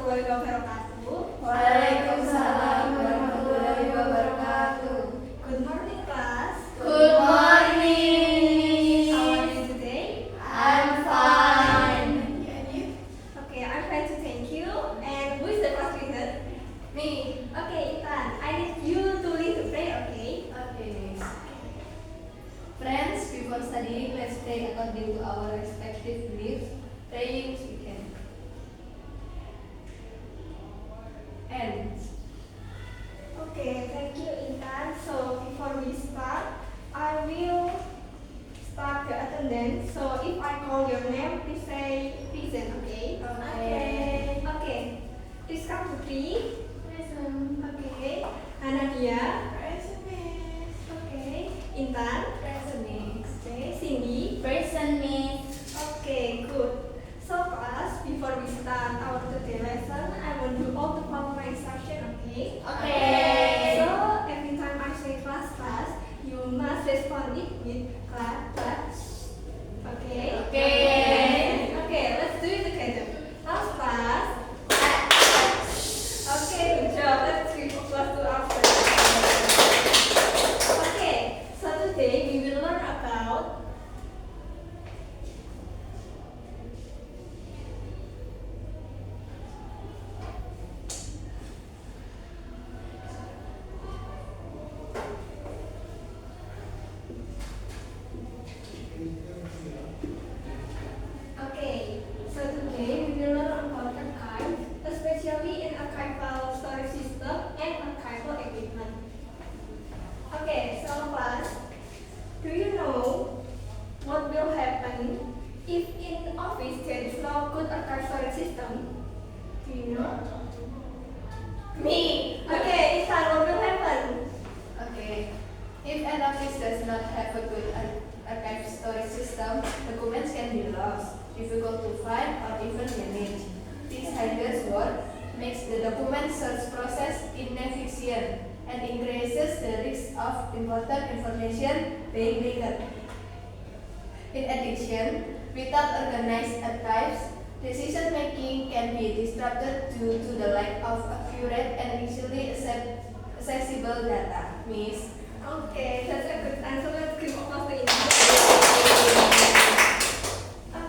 warahmatullahi wabarakatuh. Waalaikumsalam warahmatullahi wabarakatuh. Good morning, class. Good morning. How are you today? I'm fine. Okay, I'm fine too, thank you. And who is the class leader? Me. Okay, Intan, I need you to lead the prayer, okay? Okay, Miss. Friends, before studying, let's pray according to our respective beliefs. Praying we can. And Okay, thank you, Intan. So before we start, I will start the attendance. So if I call your name, please say present, okay? Okay. Okay. Please come to three. Present. Okay. Anadia. Present, Miss. Okay. Intan. Present, Miss. Okay. Cindy. Present, Miss. Okay, good. So class, before we start our today lesson, I want you all to follow my instruction, okay? Okay. So every time I say class, you must respond it with class. Okay? Okay. Okay, let's do it together. Class. Okay, good job. Let's give applause to ourselves. Okay, so today we will learn about Okay, so today we will learn about archive, especially in archival storage system and archival equipment. Okay, so class, do you know what will happen if in office there is no good archive storage system? Do you know? Me. Okay, Intan, what will happen? Okay. If an office does not have a good archive storage system, documents can be lost, difficult to find, or even damaged. This hinders work, makes the document search process inefficient, and increases the risk of important information being leaked. In addition, without organized archives, decision making can be disrupted due to the lack of accurate and easily accessible data. Miss. Okay, that's a good answer. Let's give applause to Intan.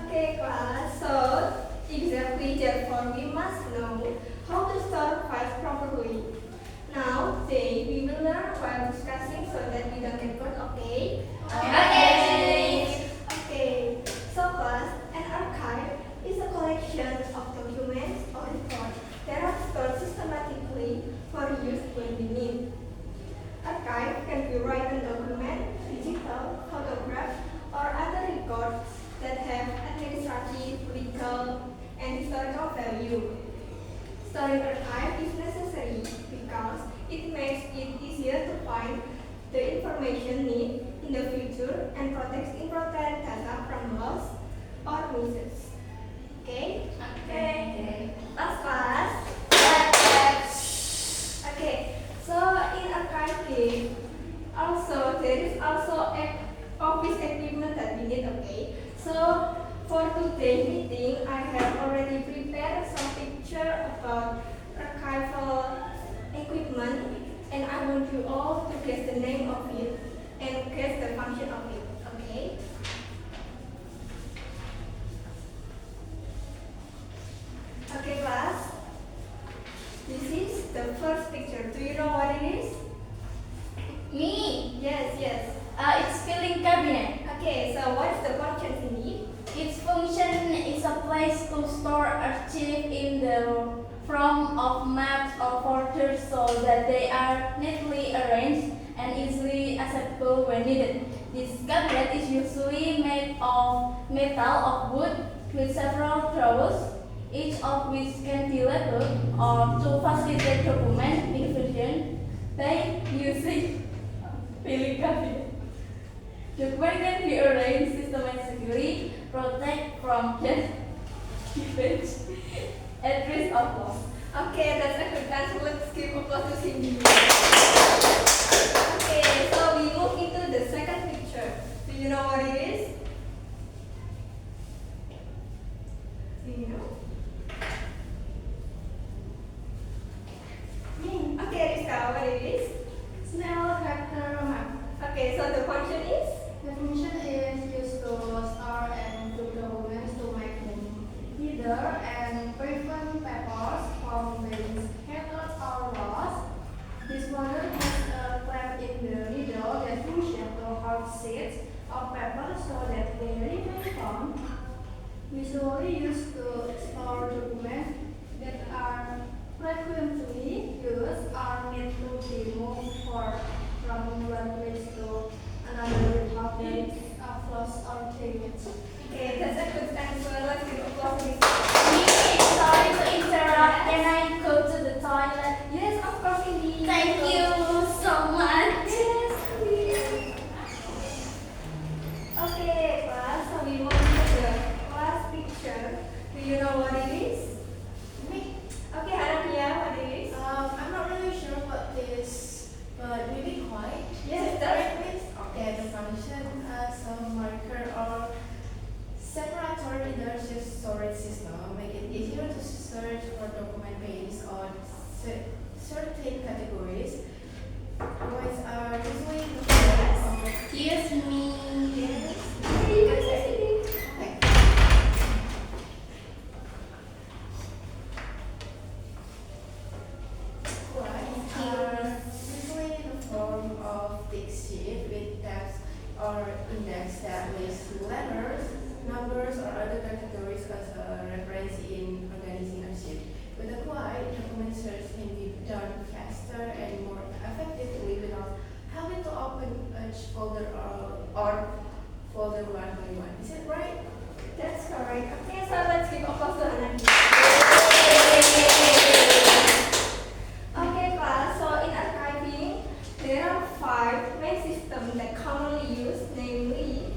Okay, class. So, exactly therefore, we must know how to store files properly. Now, today we will learn while discussing so that we don't get bored. Okay? Okay. Okay. So, class, an archive is a collection of documents or records that are stored systematically for use when we need. Archive can be written document, digital, photograph, or other records that have administrative, legal, and historical value. Storing archive is necessary because it makes it easier to find the information needed in the future and protects important data from loss or misses. Okay? Okay. Last class. Okay, so in archiving, also there is also office equipment that we need. Okay, so for today's meeting, I have already prepared some picture about archival equipment, and I want you all to guess the name of it and guess the function of it. Okay. Okay, class. This is the first picture. Do you know what it is? Me. Yes. It's filling cabinet. Okay, so what's the function in it? Its function is a place to store archive in the form of maps or folders so that they are neatly arranged and easily accessible when needed. This cabinet is usually made of metal or wood with several drawers, each of which can be labeled or to facilitate document inclusion by using filing cabinet. Document can be arranged systematically, protect from death, damage, at risk of loss. Okay, that's a good answer. Let's give applause to Cindy. Okay, so we move into the second picture. Do you know what it is? Do you know? category used to store documents that are frequently used or need to be moved from one place to another without risk of loss or damage. Okay, that's a good answer. Let's give applause, please. Sorry to interrupt. Can I go to the toilet? Yes, of course, Cindy. Thank you so much. Yes, please. Okay, class. So we move to the last picture. Do you know what it is? Me? Okay, Hanakia, what it is? I'm not really sure what this, but maybe quite. Yes, Is it that's right, please? Okay, the function as a marker or separator in the storage system make it easier to search for document based on certain categories. Words are usually the form of Excuse me. Yes. Okay. words are usually in the form of text sheet with tabs or index that lists letters, numbers, or other categories as a reference in organizing a sheet. With a QI, document search can be done faster and more effectively without having to open each folder or folder one by one. Is it right? That's correct. Okay, so let's give applause to Hanakia. Okay, class. So in archiving, there are 5 main systems that commonly used, namely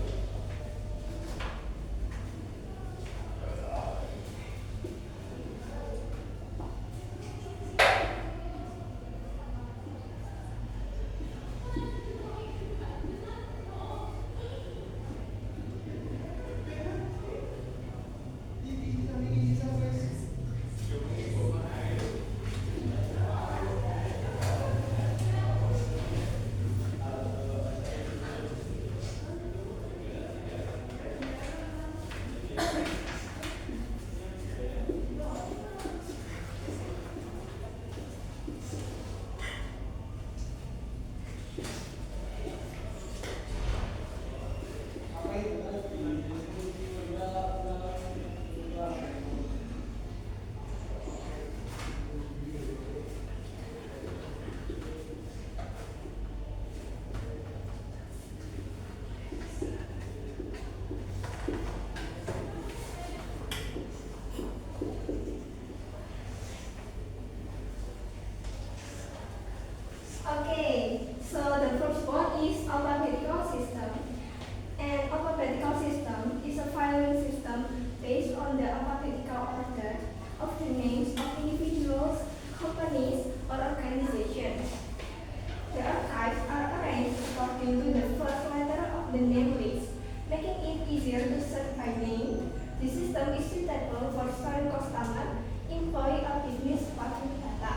Okay, so the first one is alphabetical system. An alphabetical system is a filing system based on the alphabetical order of the names of individuals, companies, or organizations. The archives are arranged according to the first letter of the name list, making it easier to search by name. The system is suitable for storing customer, employee, or business partner data.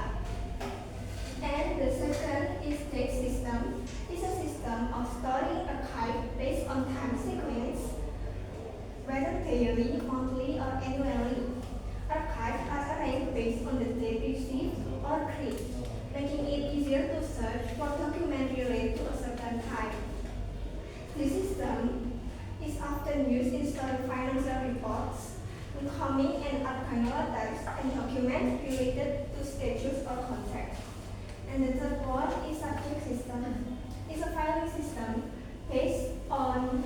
And the second is text system. It's a system of storing archive based on time sequence, whether daily, monthly, or annually. Archives are arranged based on the date received or created, making it easier to search for documents related to a certain type. The system is often used in storing financial reports, incoming and outgoing letters, and documents related to statutes or contracts. And the third one is subject system. It's a filing system based on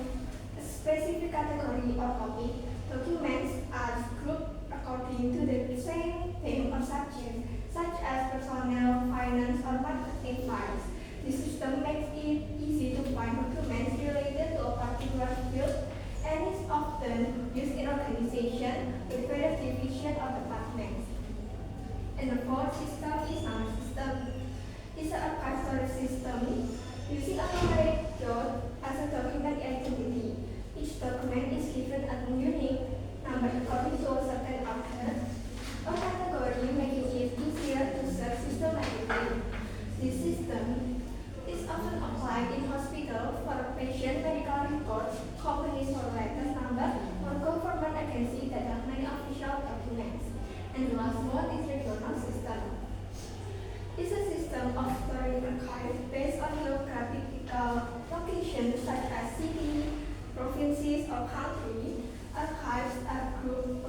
a specific category or topic. Documents are grouped according to the same theme or subject, such as personnel, finance, or marketing files. The system makes it easy to find documents related to a particular field and is often used in organizations with various divisions or departments. And the fourth system is number system. It's an archive storage system using a numeric code as a document identity. Each document is given a unique number according to a certain order or category, making it easier to search systematically. This system is often applied in hospitals for patient medical records, companies for letters number, or government agencies that have many official documents. And the last one is regional system. It's a system of storing archives based on geographical locations such as city, provinces, or country. Archives are grouped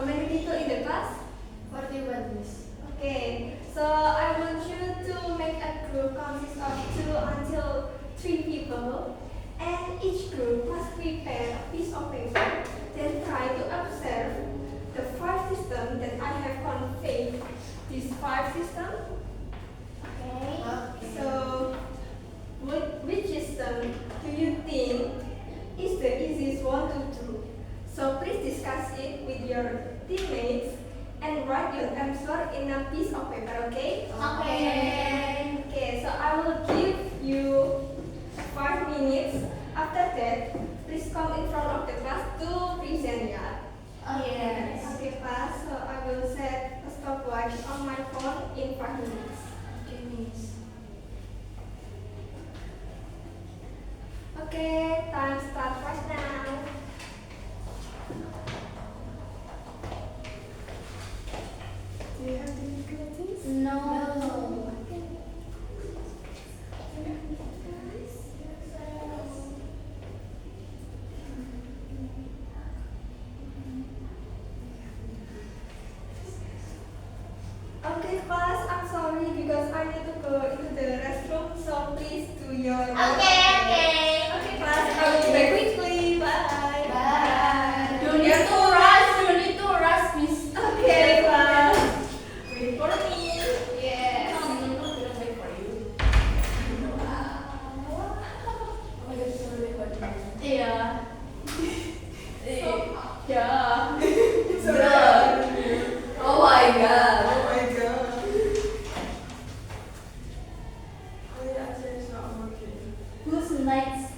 How many people in the class? 41, Miss. Okay, so I want you to make a group consist of 2 until 3 people, and each group must prepare a piece of paper, then try to observe the 5 systems that I have conveyed. These 5 systems. Okay. Okay. So, which system do you think is the easiest one to do? So please discuss it with your teammates and write your answer in a piece of paper, okay? Okay. Okay, so I will give you 5 minutes. After that, please come in front of the class to present, yeah? Yes. Okay, class, so I will set a stopwatch on my phone in 5 minutes. Okay, Miss. Okay, time start right now. Do you have difficulties? No. Okay, class, I'm sorry because I need to go into the restroom, so please do your work. Okay. Okay, class, I will be back quickly. Bye. Bye. Don't need to rush. Don't need to rush, Miss. Okay, class. Wait for me. Yes. We'll wait for you. Oh my God, so recording. Yeah. Yeah. So Oh my God. Oh my God. Oh, the answer is not working. Who's next?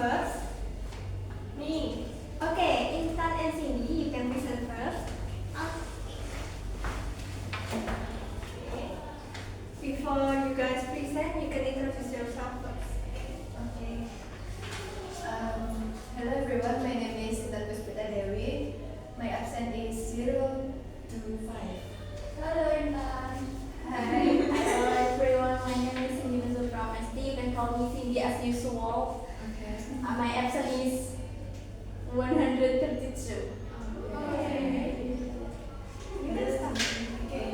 first? Me. Okay, Intan and Cindy, you can present first. Okay. Before you guys present, you can introduce yourself first. Okay. Hello everyone, my name is Intan Puspita Dewi. My absent is 025. Hello, Intan. Hi. Hello, everyone. My name is Cindy Nuzul Pramesti. You can call me Cindy as usual. Okay. My absent is 132. You can start. Okay.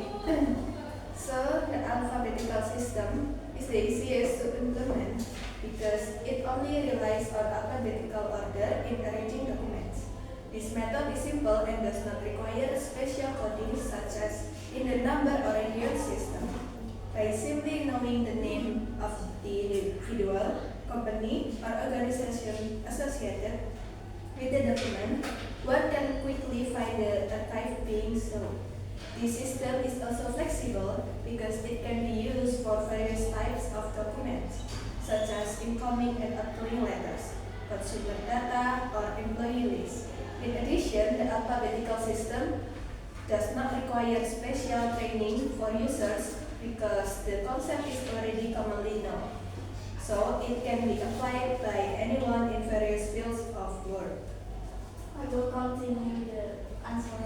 So the alphabetical system is the easiest to implement because it only relies on alphabetical order in arranging documents. This method is simple and does not require special coding such as in the number or unit system. By simply knowing the name of the individual, company, or organization associated with the document, one can quickly find the archive being sold. This system is also flexible because it can be used for various types of documents, such as incoming and outgoing letters, consumer data, or employee lists. In addition, the alphabetical system does not require special training for users because the concept is already commonly known. So it can be applied by anyone in various fields of work. I will continue the answer.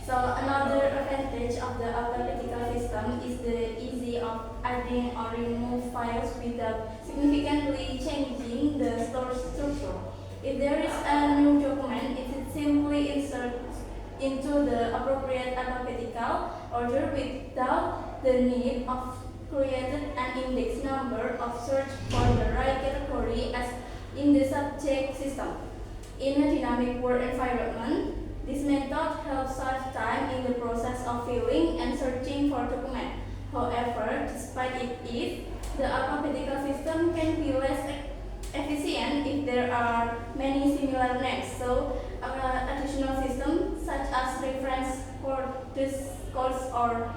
So another advantage of the alphabetical system is the easy of adding or remove files without significantly changing the store structure. If there is a new document, it is simply inserted into the appropriate alphabetical order without the need of creating an index number of search for the right category as in the subject system. In a dynamic work environment, this method helps save time in the process of filling and searching for documents. However, despite it, the alphabetical system can be less efficient if there are many similar names. So, additional systems such as reference codes or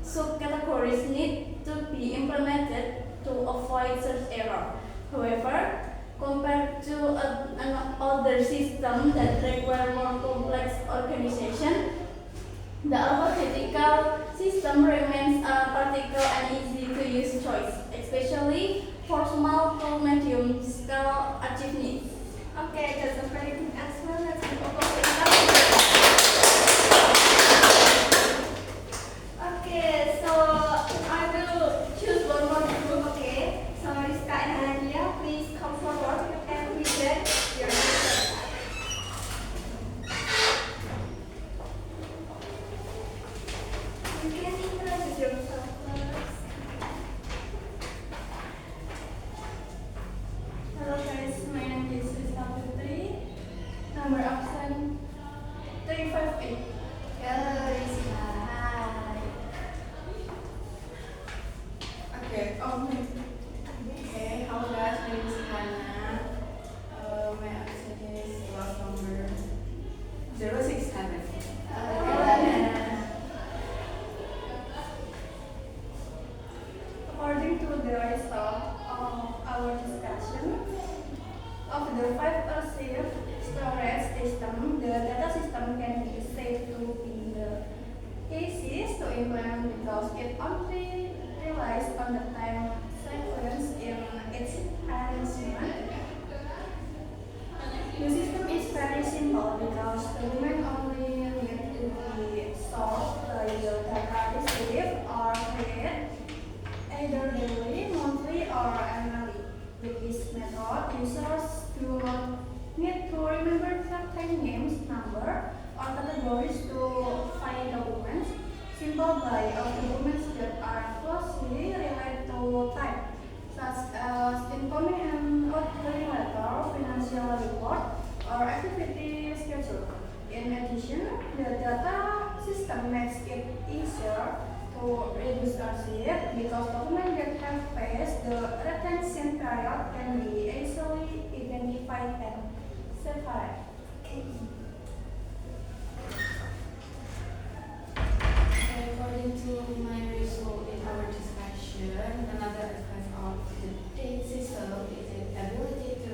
subcategories need to be implemented to avoid search error. However, compared to other systems that require more complex organization, the alphabetical system remains a practical and easy to use choice, especially for small to medium scale achievements. Okay, that's a very good answer. Let's move on to Intan. Okay, so I will choose one more group. Okay, so Rizka and Nadia, please come forward and present your answer. You can introduce yourself first. Hello guys, my name is Rizka Putri. Number absent 358. Hello, Rizka. Hi. Okay. Okay. Hello guys, my name is Hannah. My absent is last number 067. According to the result of our discussion, of the 5 storage system, the data system can be said to be the easiest to implement because it only relies on the time sequence in its arrangement. The system is very simple because the domain only need to be solved by the data received or created either daily, monthly, or annually. With this method, users do not need to remember certain names, number, or categories to find documents. Simple by of documents that are closely related to type, such as incoming and outgoing letter, financial report, or activity schedule. In addition, the data system makes it easier to reduce archive because documents that have passed the retention period can be easily identified and separate. According to my result in our discussion, another aspect of the data system is its ability to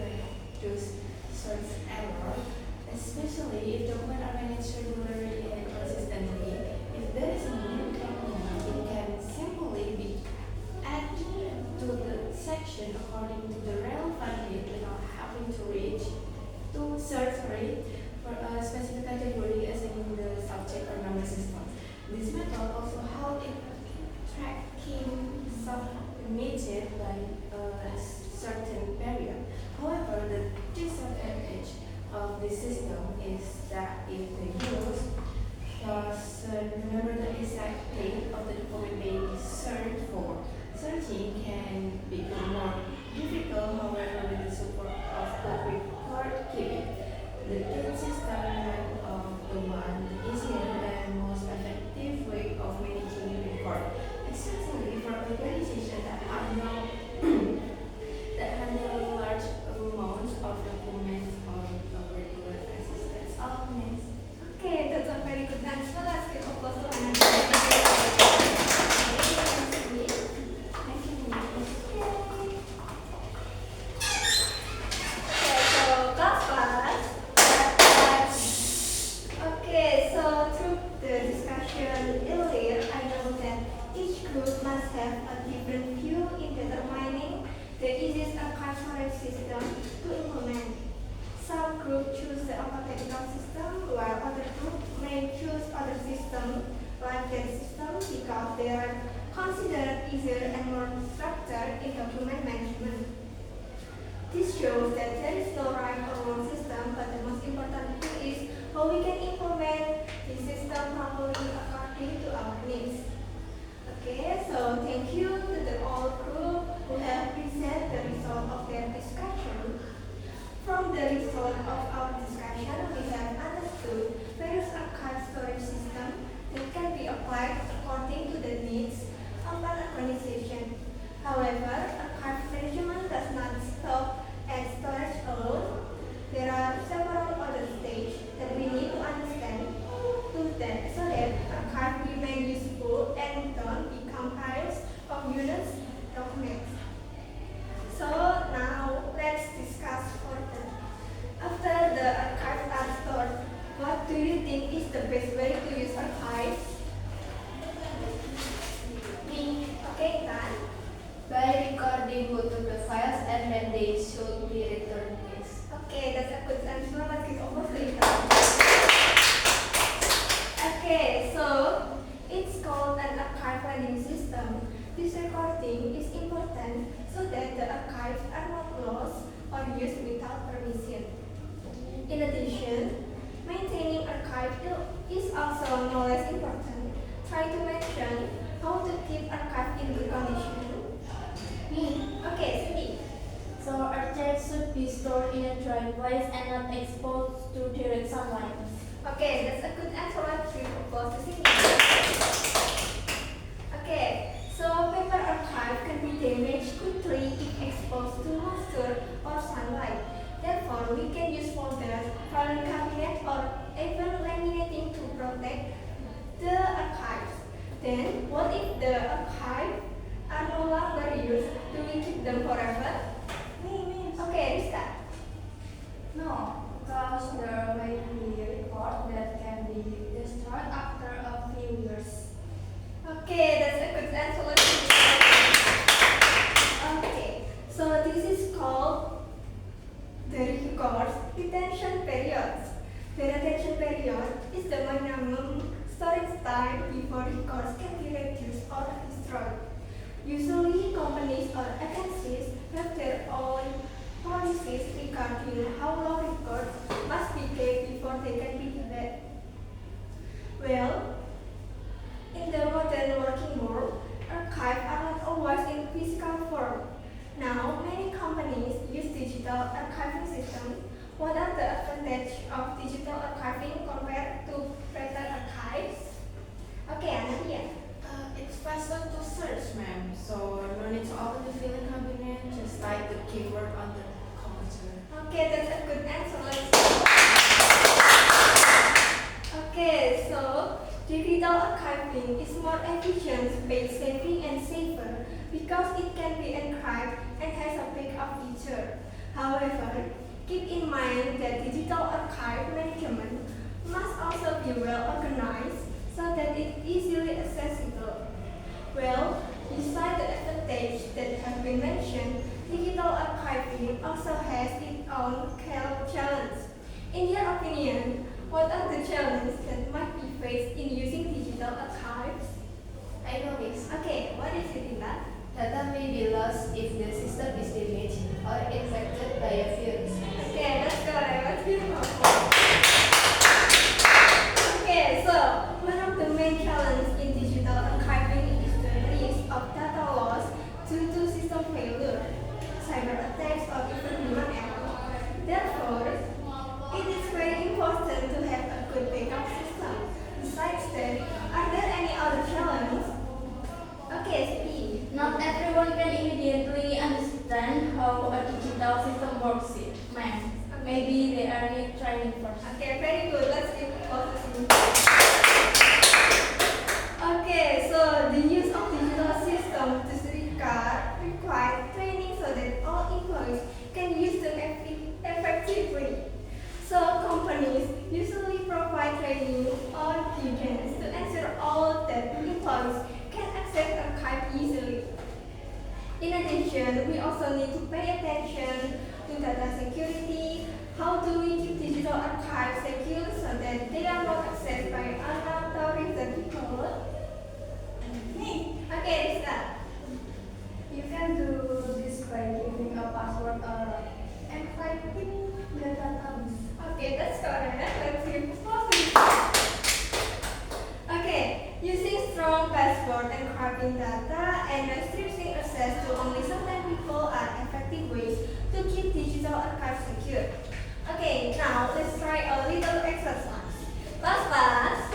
section according to the relevant need without having to search for a specific category as in the subject or number system. This method also helps in tracking submitted by a certain period. However, the disadvantage of this system is that if the user doesn't remember the exact date of the document being searched for, searching can become more difficult. However, with the support of the record keeping, the date system remains the one easier and most effective way of managing record, especially for organizations that handle large amounts of documents or regular assistance. Oh, yes. Okay, that's a very good answer. Let's give applause to Anna. Thank you, Miss. Okay, so through the discussion earlier, I know that each group must have a different view in determining the easiest archive storage system to implement. Some groups choose the alphabetical system, while other groups may choose other systems like that system because they are considered easier and more structured in document management. This shows that there is no right or wrong system, but the most important thing is how we can implement the system properly according to our needs. Okay, so thank you to the all group who have presented the result of their discussion. From the result of our discussion, we have understood various archive storage systems that can be applied according to the needs of an organization. However, archive management does not stop at storage alone. There are several other stages that we need to understand so that archive remain useful and don't become piles of useless documents. So now let's discuss further. After the archives are stored, what do you think is the best way to use archives? Me, Okay, Tan. by recording both of the files and then they should be returned. Yes. Okay, that's a good answer. Let's give over to you. Okay, so it's called an archive finding system. This recording is important so that the archives are not lost or used without permission. In addition, maintaining archives is also no less important. Try to mention how to keep archives in good condition. Me. Okay, Cindy. So archives should be stored in a dry place and not exposed to direct sunlight. Okay, that's a good answer. Let's give applause to Cindy. Okay, so paper archive can be damaged quickly if exposed to moisture or sunlight. Therefore, we can use folders, filing cabinets, or even laminating to protect the archives. Then, what if the archives are no longer used? Do we keep them forever? Okay, Rizka. No, because there may be records that can be destroyed after a few years. Okay, that's a good answer. Let's see. Okay, so this is called the records retention periods. The retention period is the minimum storage time before records can be reduced or destroyed. Usually, companies or agencies have their own policies regarding how long records must be kept before they can be deleted. Well, in the modern working world, archives are not always in physical form. Now, many companies use digital archiving systems. What are the advantages of digital archiving compared to paper archives? Okay, Anadia. It's faster to search, ma'am. So no need to open the filing cabinet, just type the keyword on the computer. Okay, that's a good answer. Okay, so digital archiving is more efficient, space saving, and safer because it can be encrypted and has a backup feature. However, keep in mind that digital archive management must also be well organized so that it is easily accessible. Well, besides the advantages that have been mentioned, digital archiving also has its own challenge. In your opinion, what are the challenges that might be faced in using digital archives? I know this. Okay, what is it in that? Data may be lost if the system is damaged or infected by a virus. Okay, that's correct. Okay, so one of the main challenges in digital archiving is the risk of data loss due to system failure, cyber attacks, or even human error. Therefore, it is very important to have a good backup system. Besides that, are there any other challenges? Okay, speak. Not everyone can immediately understand how a digital system works. Man, maybe they are need training first. Okay, very good. Let's give applause to you. Okay, so the use of digital systems require training so that all employees can use them effectively. So companies usually provide training or guidance to ensure all that employees can access archive easily. In addition, we also need to pay attention to data security. How do we keep digital archives secure so that they are not accessed by unauthorized people? Okay, start. You can do this by giving a password or encrypting the database. Okay, that's correct. Let's give applause. Okay, using strong password, encrypting data, and restricting access to only certain people are effective ways to keep digital archives secure. Okay, now let's try a little exercise. Last.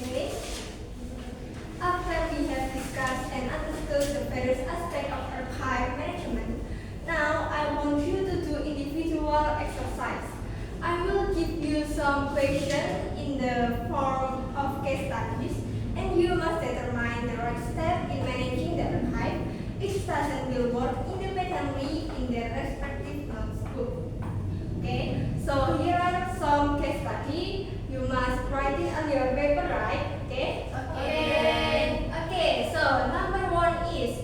Okay. After we have discussed and understood the various aspects of archive management, now I want you to do individual exercise. I will give you some questions in the form of case studies, and you must determine the right step in managing the archive. Each student will work independently in their respective notebook. Okay, so here are some case studies. You must write it on your paper, right? Okay. Okay. So number 1 is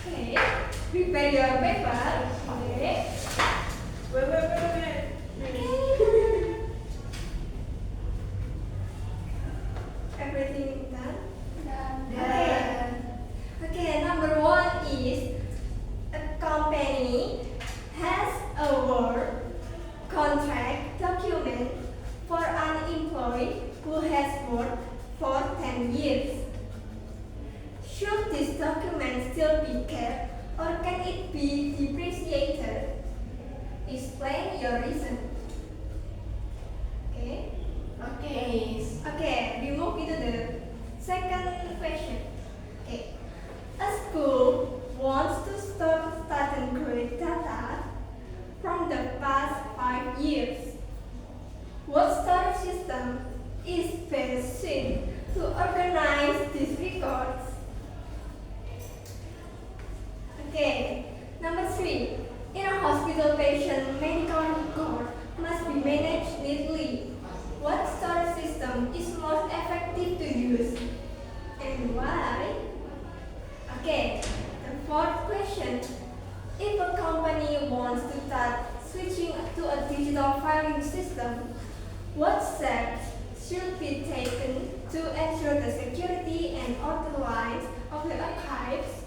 okay. Prepare your paper. Okay. Wait. Everything done? Okay, number 1 is a company has a work contract document for an employee who has worked for 10 years. Should this document still be kept or can it be depreciated? Explain your reason. Okay? Okay, we move into the second question. Okay. A school wants to store student grade data from the past 5 years. What storage system is best suited to organize these records? Okay. Number 3. In a hospital, patient medical record must be managed neatly. What storage system is most effective to use and why? Okay, the fourth question. If a company wants to start switching to a digital filing system, what steps should be taken to ensure the security and orderliness of the archives?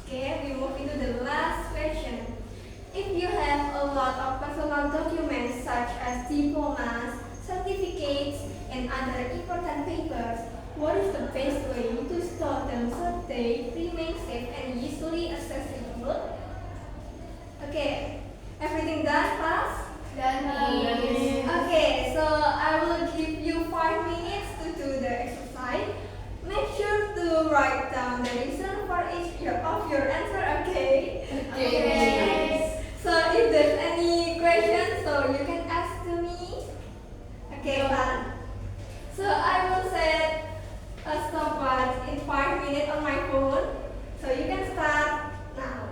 Okay, we move into the last question. If you have a lot of personal documents such as diplomas, certificates, and other important papers, what is the best way to store them so they remain safe and easily accessible? Okay, everything done, class? Okay, so I will give you 5 minutes to do the exercise. Make sure to write down the reason for each of your answer, okay? Okay. So if there's any questions, so you can ask to me. Okay, fine. So I will set a stopwatch in 5 minutes on my phone. So you can start now.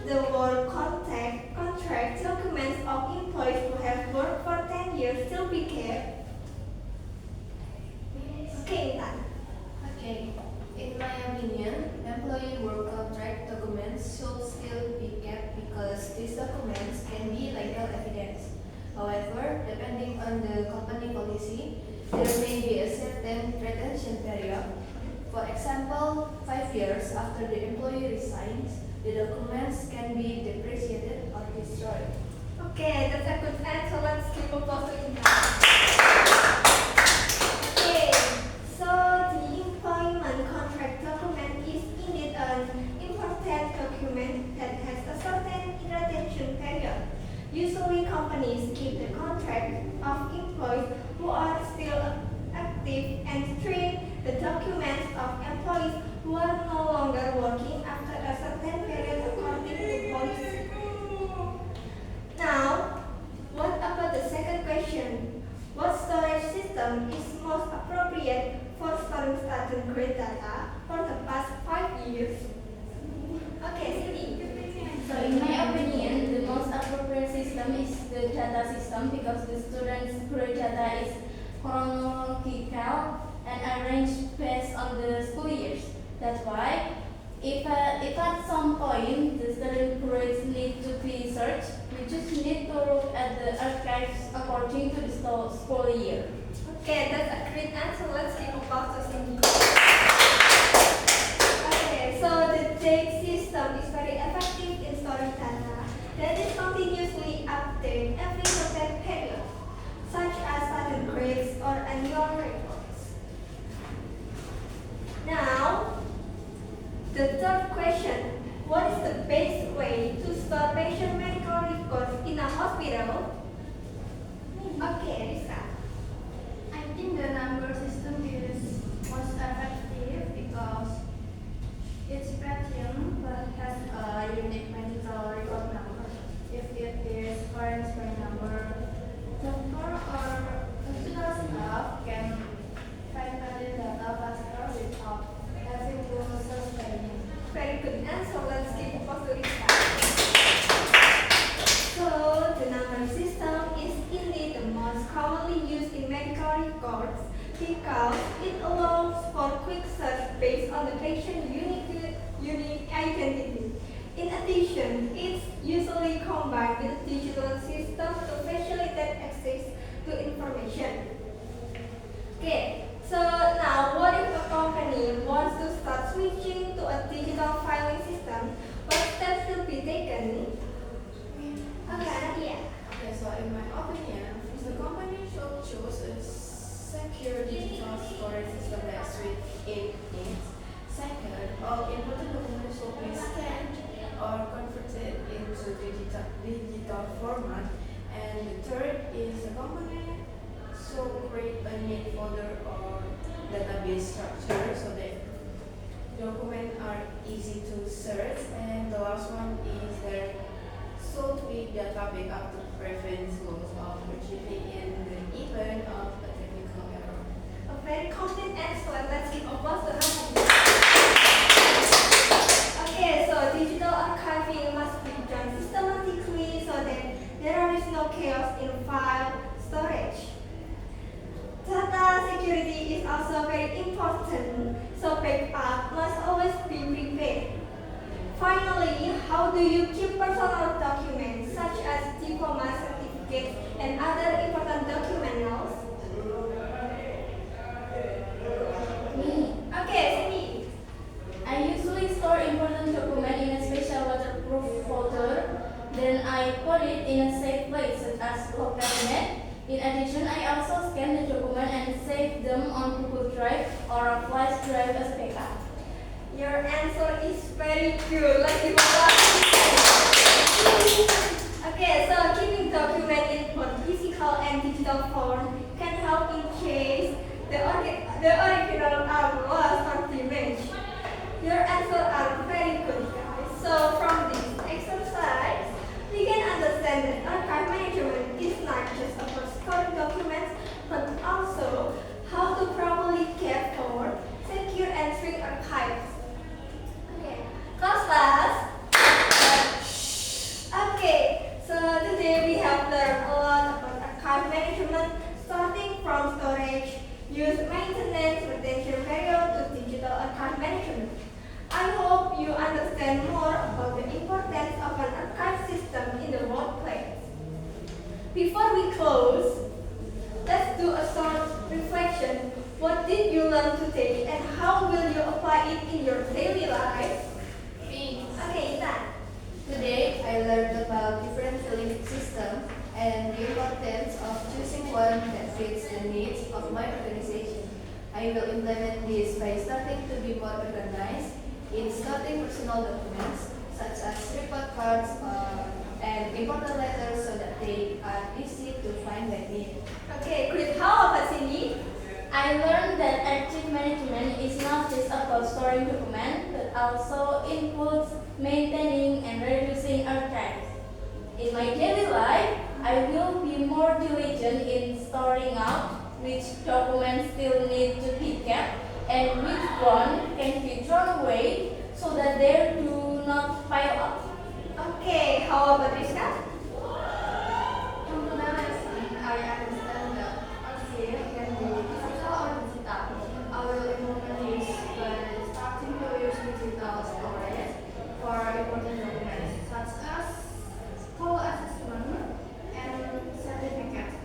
the word contract documents of employees who have worked for 10 years still be kept? Okay, Intan. Okay. In my opinion, employee work contract documents should still be kept because these documents can be legal evidence. However, depending on the company policy, there may be a certain retention period. For example, 5 years after the employee resigns, the documents can be depreciated or destroyed. Okay, that's a good answer. Let's give applause to Intan. Okay, so the employment contract document is indeed an important document that has a certain retention period. Usually, companies keep the contract of employees who are still active and treat the documents of employees who are no longer working after a certain period according to policy. Now, what about the second question? What storage system is most appropriate for storing student grade data for the past 5 years? Okay, Cindy. So in my opinion, the most appropriate system is the data system because the students' grade data is chronological and arranged based on the school years. That's why if at some point the student grades need to be searched, we just need to look at the archives according to the school year. Okay, that's a great answer. Let's give applause to Cindy. Okay, so the date system is very effective in storing data that is continuously updated every certain period, such as student grades or annual reports. Now, the third question: what is the best way to store patient medical records in a hospital? Okay, Risa. I think the number system is most effective because each patient has a unique medical record number. If it is foreign number, doctor or hospital staff can find patient data faster without having to search by name. Very good answer. Let's give applause to Risa. So, the number system is indeed the most commonly used in medical records because it allows for quick search based on the patient's unique identity. In addition, it's usually combined with a digital system to facilitate access to information. Okay, so now what if a company wants to start switching to a digital filing system? What steps should be taken? Okay, Nadia. Okay, so in my opinion, the company should choose a secure digital storage system that suits its needs. Second, all important documents should be scanned or converted into digital format. And the third is the company should create a neat folder or database structure so that documents are easy to search. And the last one is there should be data backup to prevent loss of retrieving in the event of a technical error. A very complete answer. Let's give applause to Nadia. Okay, so digital archiving must be done systematically so that there is no chaos in file storage. Data security is also very important, so backup must always be prepared. Finally, how do you keep personal documents such as diploma certificates and other important documents? Me, Okay, Cindy. I usually store important document in a special waterproof folder. Then I put it in a safe place such as clock cabinet. In addition, I also scan the document and save them on Google Drive or a flash drive as backup. Your answer is very good. Let's give applause. Okay, so keeping document in both physical and digital form can help in case the original are lost or damaged. Your answers are very good, guys. So from this exercise, we can understand that archive management is not just about storing documents, but also how to properly care for, secure, and treat archives. Okay, class. Before we close, let's do a short reflection. What did you learn today and how will you apply it in your daily life? Me. Okay, Ethan. Today, I learned about different filling systems and the importance of choosing one that fits the needs of my organization. I will implement this by starting to be more organized in sorting personal documents such as report cards and important letters so that they are easy to find by me. Okay, great. How about Cindy? I learned that archive management is not just about storing documents, but also includes maintaining and reducing archives. In my daily life, I will be more diligent in storing out which documents still need to be kept and which one can be thrown away so that they do not pile up. Okay, how about Rizka? From the lesson, I understand that archive can be physical or digital. I will implement this by starting to use digital storage for important documents such as school assessment and certificates,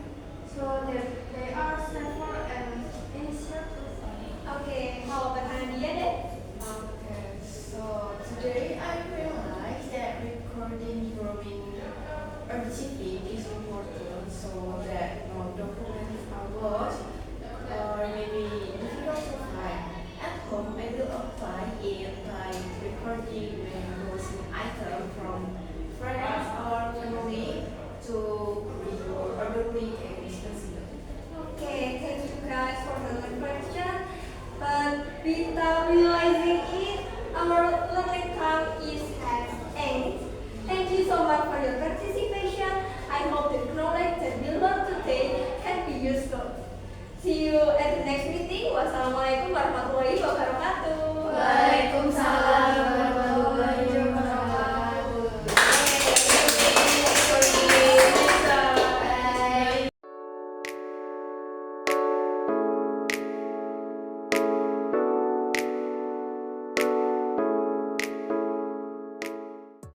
so that they are safer and easier to find. Okay, how about Nadia then? Okay, so today I realized that recording, drawing, archiving is important so that no documents are lost or maybe difficult to find. At home, I will apply it by recording and browsing items from friends or family to be more orderly and responsible. Okay, thank you guys for the reflection. But without realizing it, our learning time is at end. Thank you so much for your participation. I hope the knowledge that we learned today can be useful. See you at the next meeting. Wassalamualaikum warahmatullahi wabarakatuh.